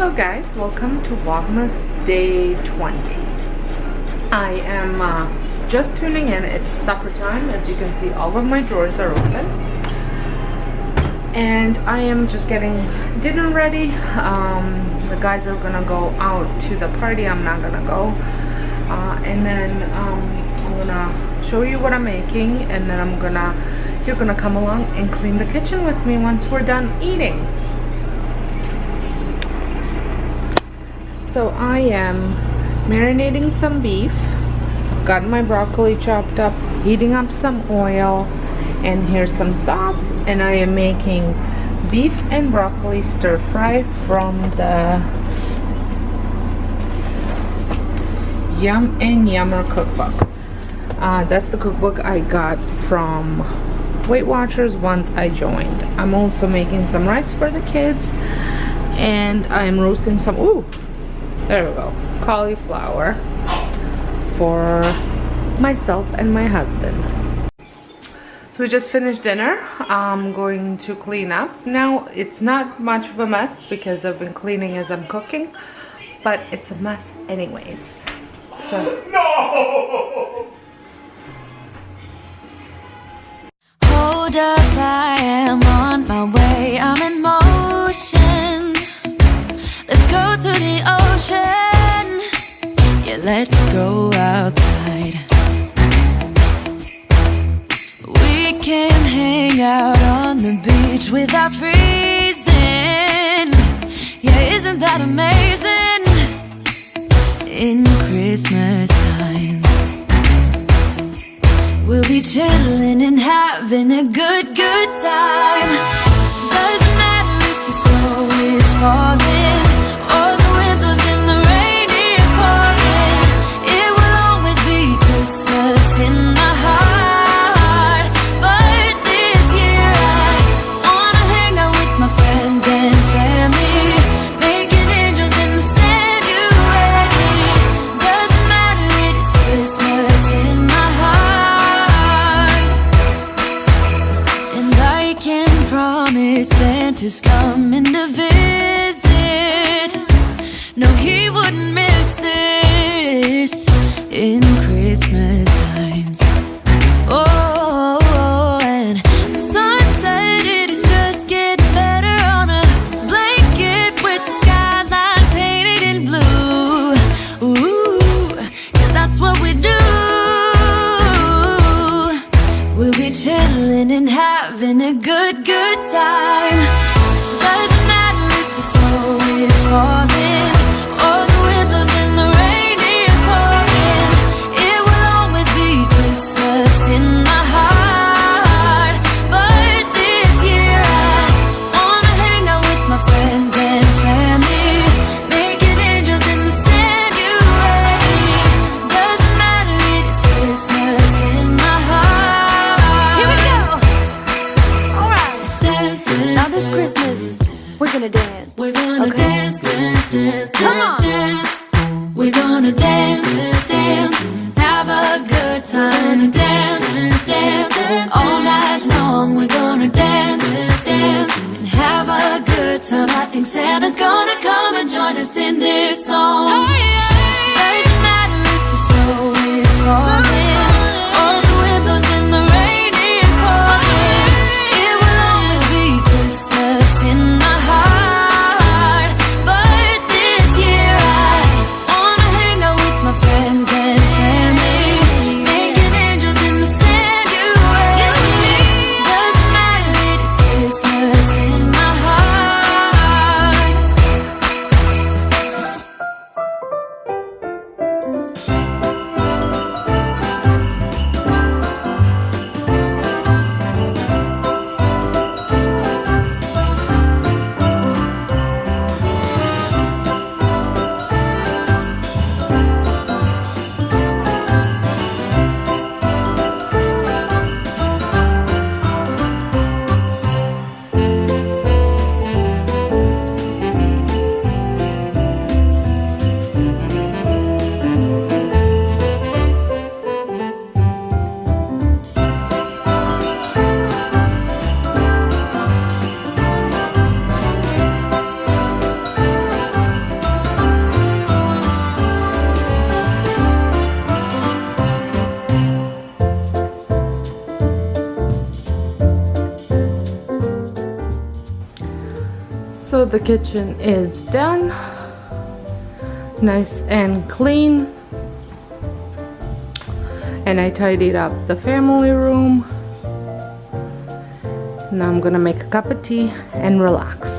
Hello guys, welcome to Vlogmas day 20. I am just tuning in. It's supper time. As you can see, all of my drawers are open. And I am just getting dinner ready. The guys are gonna go out to the party. I'm not gonna go. And then I'm gonna show you what I'm making, and then you're gonna come along and clean the kitchen with me once we're done eating. So I am marinating some beef, got my broccoli chopped up, heating up some oil, and here's some sauce. And I am making beef and broccoli stir fry from the Yum and Yummer cookbook. That's the cookbook I got from Weight Watchers once I joined. I'm also making some rice for the kids, and I'm roasting some, there we go, cauliflower for myself and my husband. So we just finished dinner. I'm going to clean up. Now it's not much of a mess because I've been cleaning as I'm cooking, but it's a mess anyways. So No! Hold up, I am on my way. I'm in motion. Let's go to the ocean. Yeah, let's go outside. We can hang out on the beach without freezing. Yeah, isn't that amazing? In Christmas times, we'll be chilling and having a good time. Doesn't matter if the snow is falling or the wind blows and the rain is pouring. It will always be Christmas in my heart. But this year I wanna hang out with my friends and family, making angels in the sand. You ready? Doesn't matter, it is Christmas in my heart. And I can promise Santa's coming to visit. No, he wouldn't miss this in Christmas times. Oh, and the sunset, it is just getting better on a blanket with the skyline painted in blue. Ooh, yeah, that's what we do. We'll be chilling and having a good time. Doesn't matter if the snow is falling or the wind blows and the rain is pouring. It will always be Christmas in my heart. But this year I wanna hang out with my friends and family, making angels in the sand. You ready? Doesn't matter, it is Christmas in my heart. Here we go. All right. Dance, dance, now this Christmas, we're gonna dance. We're gonna dance, dance, dance, come on. Dance. We're gonna dance, dance, have a good time. Dance, dance, all night long. We're gonna dance, dance, and have a good time. I think Santa's gonna come and join us in this song. Doesn't matter if the snow is falling or the wind blows and the rain is pouring. It will always be Christmas in my heart. But this year I wanna hang out with my friends and family, making angels in the sand. You ready? Doesn't matter, it is Christmas in my heart. the kitchen is done, nice and clean, and I tidied up the family room. Now I'm gonna make a cup of tea and relax.